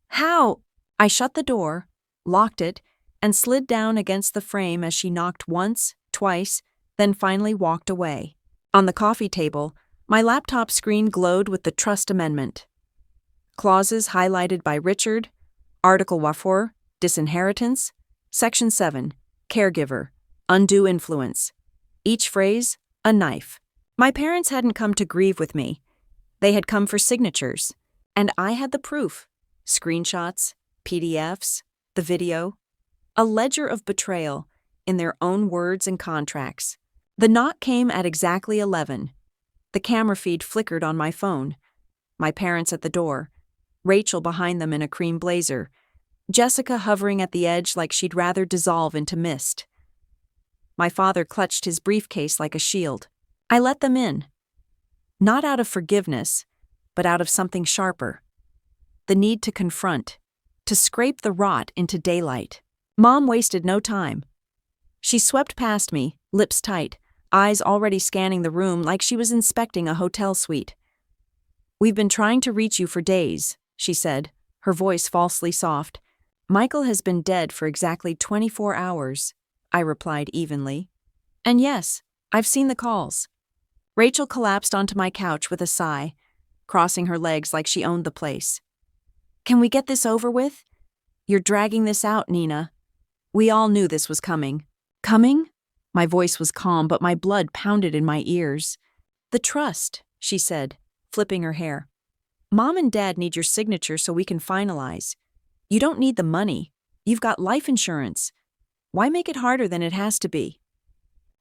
How? I shut the door, locked it, and slid down against the frame as she knocked once, twice, then finally walked away. On the coffee table, my laptop screen glowed with the trust amendment. Clauses highlighted by Richard, Article 4, Disinheritance, Section 7, Caregiver, Undue Influence. Each phrase, a knife. My parents hadn't come to grieve with me. They had come for signatures, and I had the proof. Screenshots, PDFs, the video. A ledger of betrayal, in their own words and contracts. The knock came at exactly 11. The camera feed flickered on my phone. My parents at the door. Rachel behind them in a cream blazer. Jessica hovering at the edge like she'd rather dissolve into mist. My father clutched his briefcase like a shield. I let them in. Not out of forgiveness, but out of something sharper. The need to confront, to scrape the rot into daylight. Mom wasted no time. She swept past me, lips tight, eyes already scanning the room like she was inspecting a hotel suite. We've been trying to reach you for days, she said, her voice falsely soft. Michael has been dead for exactly 24 hours, I replied evenly. And yes, I've seen the calls. Rachel collapsed onto my couch with a sigh, crossing her legs like she owned the place. Can we get this over with? You're dragging this out, Nina. We all knew this was coming. Coming? My voice was calm, but my blood pounded in my ears. The trust, she said, flipping her hair. Mom and Dad need your signature so we can finalize. You don't need the money. You've got life insurance. Why make it harder than it has to be?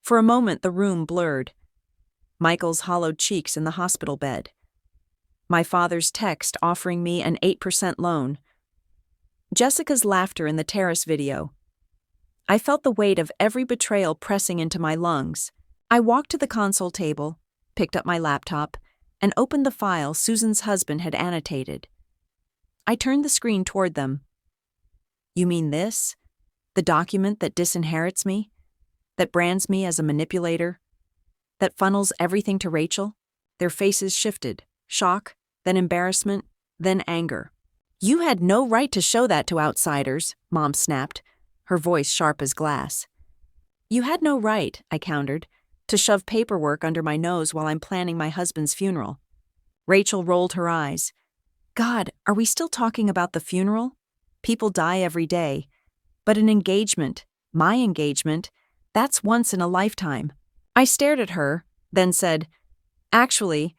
For a moment, the room blurred. Michael's hollowed cheeks in the hospital bed. My father's text offering me an 8% loan. Jessica's laughter in the terrace video. I felt the weight of every betrayal pressing into my lungs. I walked to the console table, picked up my laptop, and opened the file Susan's husband had annotated. I turned the screen toward them. You mean this? The document that disinherits me? That brands me as a manipulator? That funnels everything to Rachel? Their faces shifted. Shock, then embarrassment, then anger. You had no right to show that to outsiders, Mom snapped, her voice sharp as glass. You had no right, I countered, to shove paperwork under my nose while I'm planning my husband's funeral. Rachel rolled her eyes. God, are we still talking about the funeral? People die every day. But an engagement, my engagement, that's once in a lifetime. I stared at her, then said, Actually,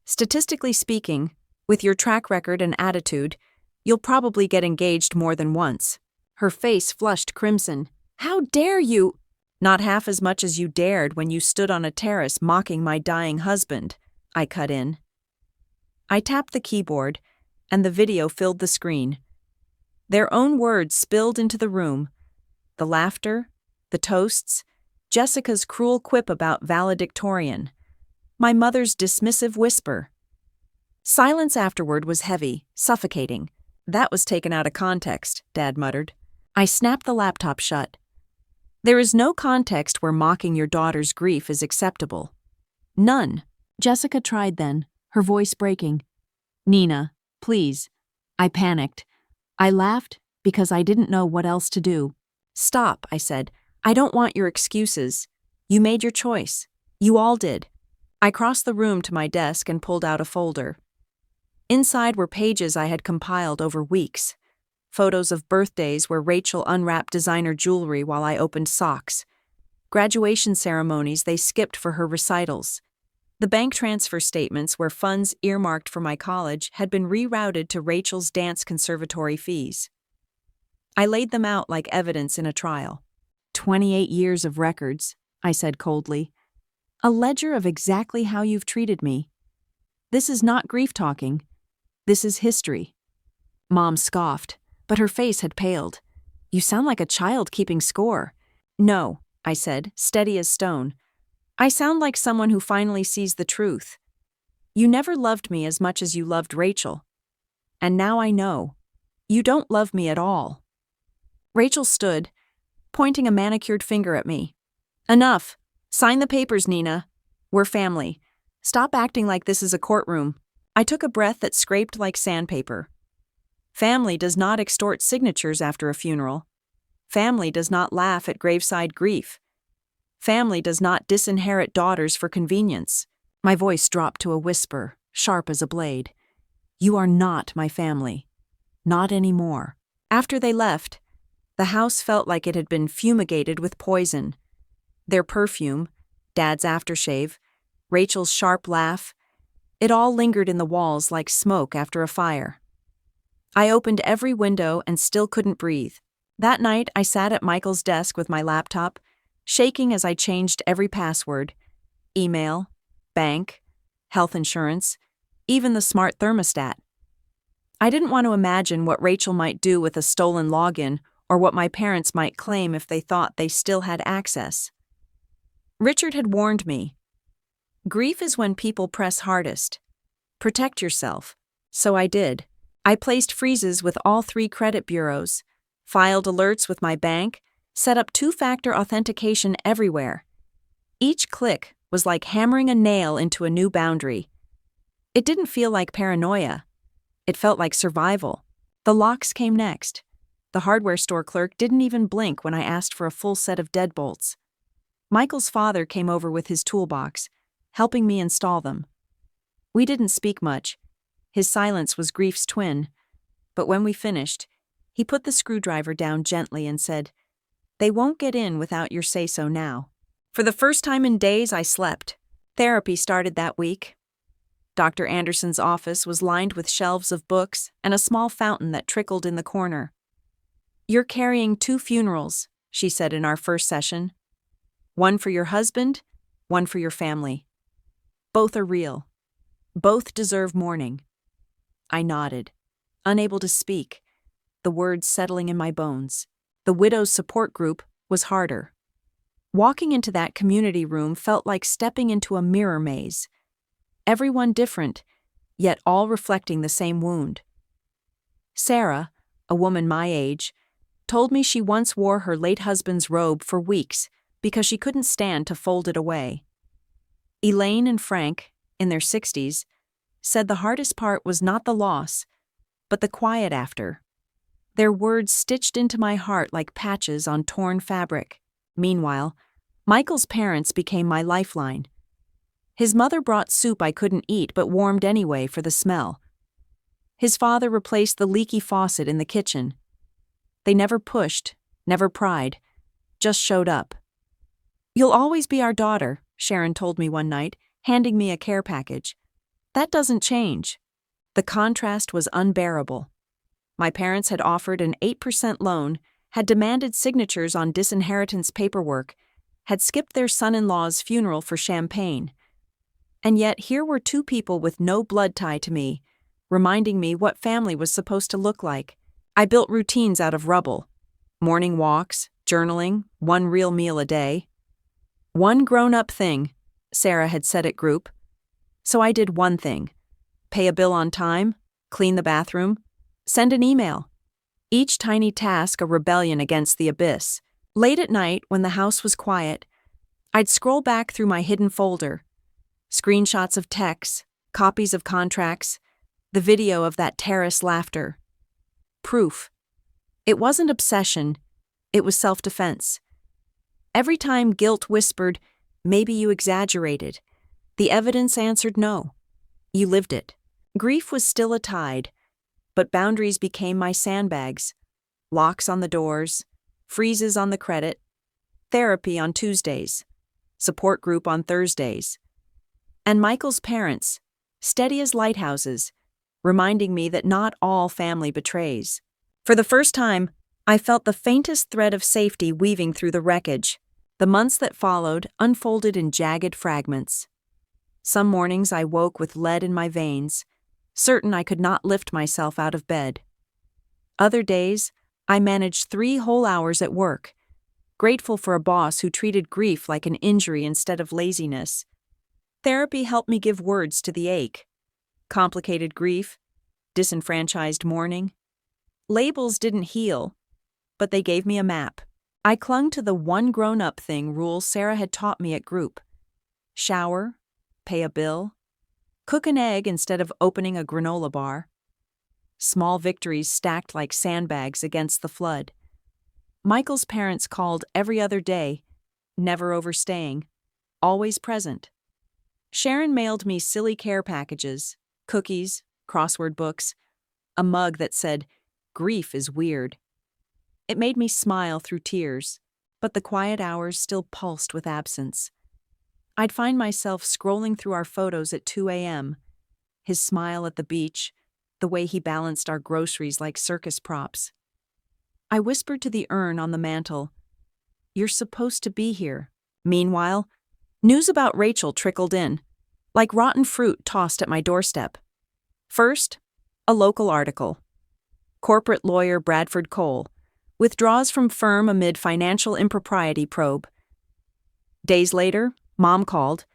statistically speaking, with your track record and attitude, you'll probably get engaged more than once. Her face flushed crimson. How dare you? Not half as much as you dared when you stood on a terrace mocking my dying husband, I cut in. I tapped the keyboard, and the video filled the screen. Their own words spilled into the room. The laughter, the toasts, Jessica's cruel quip about valedictorian, my mother's dismissive whisper. Silence afterward was heavy, suffocating. That was taken out of context, Dad muttered. I snapped the laptop shut. There is no context where mocking your daughter's grief is acceptable. None. Jessica tried then, her voice breaking. Nina, please. I panicked. I laughed because I didn't know what else to do. Stop, I said. I don't want your excuses. You made your choice. You all did. I crossed the room to my desk and pulled out a folder. Inside were pages I had compiled over weeks. Photos of birthdays where Rachel unwrapped designer jewelry while I opened socks. Graduation ceremonies they skipped for her recitals. The bank transfer statements where funds earmarked for my college had been rerouted to Rachel's dance conservatory fees. I laid them out like evidence in a trial. 28 years of records, I said coldly. A ledger of exactly how you've treated me. This is not grief talking. This is history. Mom scoffed, but her face had paled. You sound like a child keeping score. No, I said, steady as stone. I sound like someone who finally sees the truth. You never loved me as much as you loved Rachel. And now I know. You don't love me at all. Rachel stood, pointing a manicured finger at me. Enough. Sign the papers, Nina. We're family. Stop acting like this is a courtroom. I took a breath that scraped like sandpaper. Family does not extort signatures after a funeral. Family does not laugh at graveside grief. Family does not disinherit daughters for convenience. My voice dropped to a whisper, sharp as a blade. You are not my family. Not anymore. After they left, the house felt like it had been fumigated with poison. Their perfume, Dad's aftershave, Rachel's sharp laugh, it all lingered in the walls like smoke after a fire. I opened every window and still couldn't breathe. That night, I sat at Michael's desk with my laptop, shaking as I changed every password. Email, bank, health insurance, even the smart thermostat. I didn't want to imagine what Rachel might do with a stolen login or what my parents might claim if they thought they still had access. Richard had warned me. Grief is when people press hardest. Protect yourself. So I did. I placed freezes with all 3 credit bureaus, filed alerts with my bank, set up 2-factor authentication everywhere. Each click was like hammering a nail into a new boundary. It didn't feel like paranoia. It felt like survival. The locks came next. The hardware store clerk didn't even blink when I asked for a full set of deadbolts. Michael's father came over with his toolbox, helping me install them. We didn't speak much. His silence was grief's twin. But when we finished, he put the screwdriver down gently and said, They won't get in without your say-so now. For the first time in days, I slept. Therapy started that week. Dr. Anderson's office was lined with shelves of books and a small fountain that trickled in the corner. You're carrying 2 funerals, she said in our first session. One for your husband, one for your family. Both are real. Both deserve mourning. I nodded, unable to speak, the words settling in my bones. The widow's support group was harder. Walking into that community room felt like stepping into a mirror maze. Everyone different, yet all reflecting the same wound. Sarah, a woman my age, told me she once wore her late husband's robe for weeks because she couldn't stand to fold it away. Elaine and Frank, in their 60s, said the hardest part was not the loss, but the quiet after. Their words stitched into my heart like patches on torn fabric. Meanwhile, Michael's parents became my lifeline. His mother brought soup I couldn't eat but warmed anyway for the smell. His father replaced the leaky faucet in the kitchen. They never pushed, never pried, just showed up. You'll always be our daughter, Sharon told me one night, handing me a care package. That doesn't change. The contrast was unbearable. My parents had offered an 8% loan, had demanded signatures on disinheritance paperwork, had skipped their son-in-law's funeral for champagne. And yet here were 2 people with no blood tie to me, reminding me what family was supposed to look like. I built routines out of rubble. Morning walks, journaling, one real meal a day. One grown-up thing, Sarah had said at group. So I did one thing. Pay a bill on time, clean the bathroom, send an email. Each tiny task a rebellion against the abyss. Late at night, when the house was quiet, I'd scroll back through my hidden folder. Screenshots of texts, copies of contracts, the video of that terrace laughter. Proof. It wasn't obsession, it was self-defense. Every time guilt whispered, maybe you exaggerated, the evidence answered no. You lived it. Grief was still a tide, but boundaries became my sandbags. Locks on the doors, freezes on the credit, therapy on Tuesdays, support group on Thursdays. And Michael's parents, steady as lighthouses, reminding me that not all family betrays. For the first time, I felt the faintest thread of safety weaving through the wreckage. The months that followed unfolded in jagged fragments. Some mornings I woke with lead in my veins, certain I could not lift myself out of bed. Other days, I managed 3 whole hours at work, grateful for a boss who treated grief like an injury instead of laziness. Therapy helped me give words to the ache. Complicated grief, disenfranchised mourning. Labels didn't heal, but they gave me a map. I clung to the one grown-up thing rule Sarah had taught me at group. Shower, pay a bill, cook an egg instead of opening a granola bar. Small victories stacked like sandbags against the flood. Michael's parents called every other day, never overstaying, always present. Sharon mailed me silly care packages, cookies, crossword books, a mug that said, "Grief is weird." It made me smile through tears, but the quiet hours still pulsed with absence. I'd find myself scrolling through our photos at 2 a.m., his smile at the beach, the way he balanced our groceries like circus props. I whispered to the urn on the mantel, "You're supposed to be here." Meanwhile, news about Rachel trickled in, like rotten fruit tossed at my doorstep. First, a local article. Corporate lawyer Bradford Cole withdraws from firm amid financial impropriety probe. Days later, Mom called,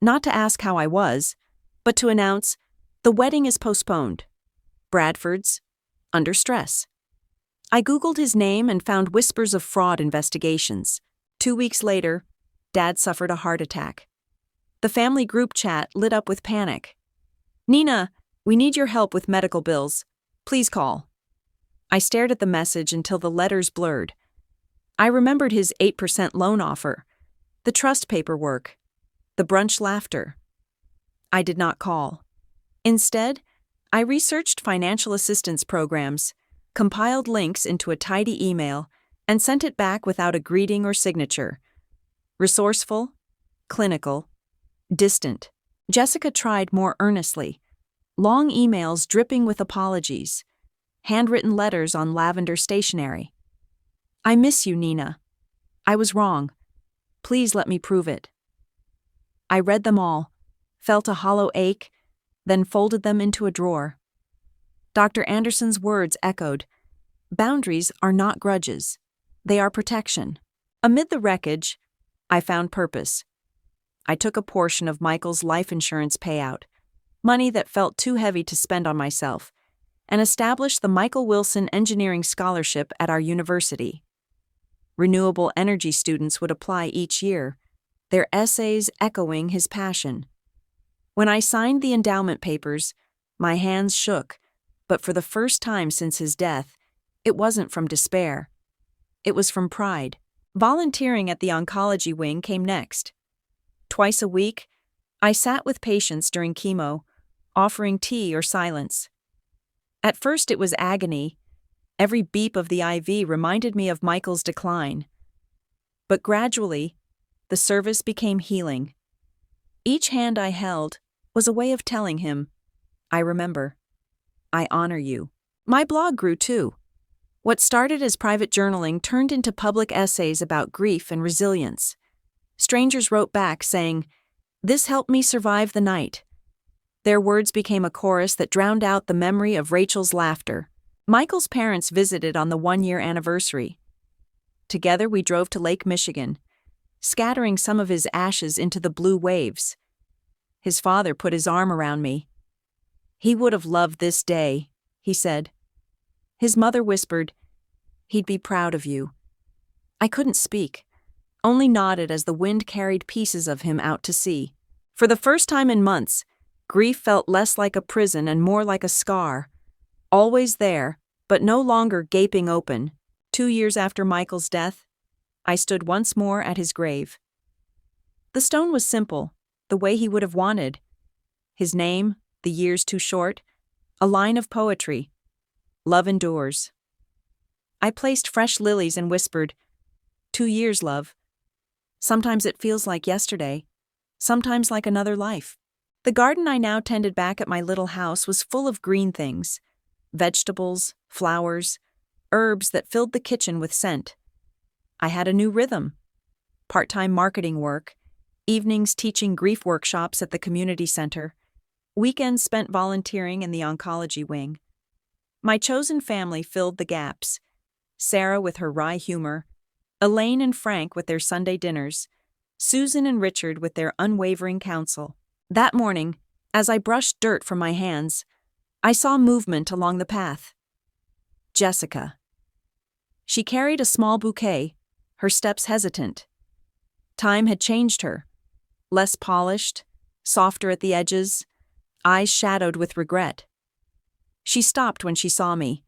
not to ask how I was, but to announce, the wedding is postponed. Bradford's, under stress. I Googled his name and found whispers of fraud investigations. 2 weeks later, Dad suffered a heart attack. The family group chat lit up with panic. "Nina, we need your help with medical bills. Please call." I stared at the message until the letters blurred. I remembered his 8% loan offer, the trust paperwork, the brunch laughter. I did not call. Instead, I researched financial assistance programs, compiled links into a tidy email, and sent it back without a greeting or signature. Resourceful, clinical, distant. Jessica tried more earnestly. Long emails dripping with apologies. Handwritten letters on lavender stationery. "I miss you, Nina. I was wrong. Please let me prove it." I read them all, felt a hollow ache, then folded them into a drawer. Dr. Anderson's words echoed, "Boundaries are not grudges. They are protection." Amid the wreckage, I found purpose. I took a portion of Michael's life insurance payout, money that felt too heavy to spend on myself, and established the Michael Wilson Engineering Scholarship at our university. Renewable energy students would apply each year, their essays echoing his passion. When I signed the endowment papers, my hands shook, but for the first time since his death, it wasn't from despair. It was from pride. Volunteering at the oncology wing came next. Twice a week, I sat with patients during chemo, offering tea or silence. At first it was agony. Every beep of the IV reminded me of Michael's decline. But gradually, the service became healing. Each hand I held was a way of telling him, "I remember. I honor you." My blog grew too. What started as private journaling turned into public essays about grief and resilience. Strangers wrote back saying, "This helped me survive the night." Their words became a chorus that drowned out the memory of Rachel's laughter. Michael's parents visited on the 1-year anniversary. Together we drove to Lake Michigan, scattering some of his ashes into the blue waves. His father put his arm around me. "He would have loved this day," he said. His mother whispered, "He'd be proud of you." I couldn't speak, only nodded as the wind carried pieces of him out to sea. For the first time in months, grief felt less like a prison and more like a scar, always there, but no longer gaping open. 2 years after Michael's death, I stood once more at his grave. The stone was simple, the way he would have wanted. His name, the years too short, a line of poetry. Love endures. I placed fresh lilies and whispered, 2 years, love. Sometimes it feels like yesterday, sometimes like another life. The garden I now tended back at my little house was full of green things, vegetables, flowers, herbs that filled the kitchen with scent. I had a new rhythm: part-time marketing work, evenings teaching grief workshops at the community center, weekends spent volunteering in the oncology wing. My chosen family filled the gaps: Sarah with her wry humor, Elaine and Frank with their Sunday dinners, Susan and Richard with their unwavering counsel. That morning, as I brushed dirt from my hands, I saw movement along the path. Jessica. She carried a small bouquet, her steps hesitant. Time had changed her. Less polished, softer at the edges, eyes shadowed with regret. She stopped when she saw me.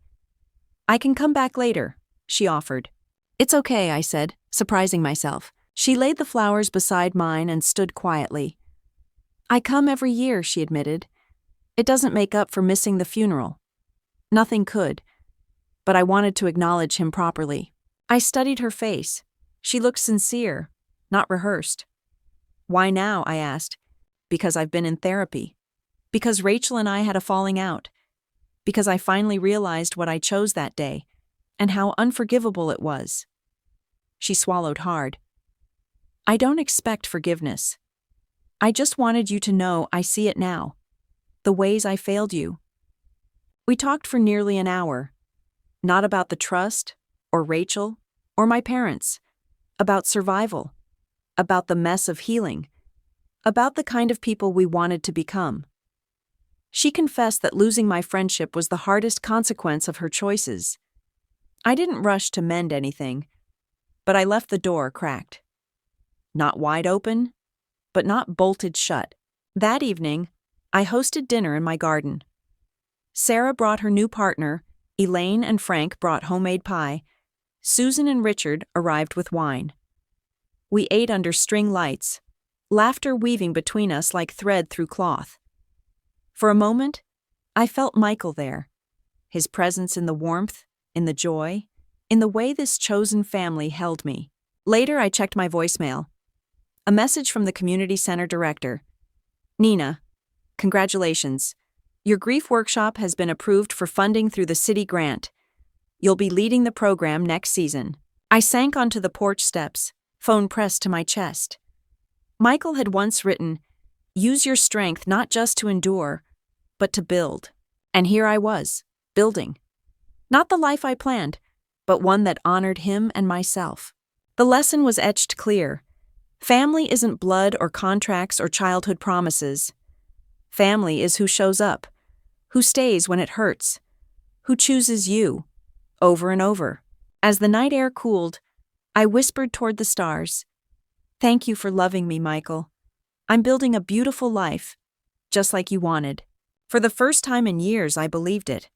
"I can come back later," she offered. "It's okay," I said, surprising myself. She laid the flowers beside mine and stood quietly. "I come every year," she admitted. "It doesn't make up for missing the funeral." Nothing could, but I wanted to acknowledge him properly. I studied her face. She looked sincere, not rehearsed. "Why now?" I asked. "Because I've been in therapy. Because Rachel and I had a falling out. Because I finally realized what I chose that day, and how unforgivable it was." She swallowed hard. "I don't expect forgiveness. I just wanted you to know I see it now. The ways I failed you." We talked for nearly an hour. Not about the trust, or Rachel, or my parents. About survival. About the mess of healing. About the kind of people we wanted to become. She confessed that losing my friendship was the hardest consequence of her choices. I didn't rush to mend anything, but I left the door cracked. Not wide open, but not bolted shut. That evening, I hosted dinner in my garden. Sarah brought her new partner, Elaine and Frank brought homemade pie, Susan and Richard arrived with wine. We ate under string lights, laughter weaving between us like thread through cloth. For a moment, I felt Michael there, his presence in the warmth, in the joy, in the way this chosen family held me. Later, I checked my voicemail. A message from the community center director. "Nina, congratulations. Your grief workshop has been approved for funding through the city grant. You'll be leading the program next season." I sank onto the porch steps, phone pressed to my chest. Michael had once written, "Use your strength not just to endure, but to build." And here I was, building. Not the life I planned, but one that honored him and myself. The lesson was etched clear. Family isn't blood or contracts or childhood promises. Family is who shows up, who stays when it hurts, who chooses you, over and over. As the night air cooled, I whispered toward the stars, "Thank you for loving me, Michael. I'm building a beautiful life, just like you wanted." For the first time in years, I believed it.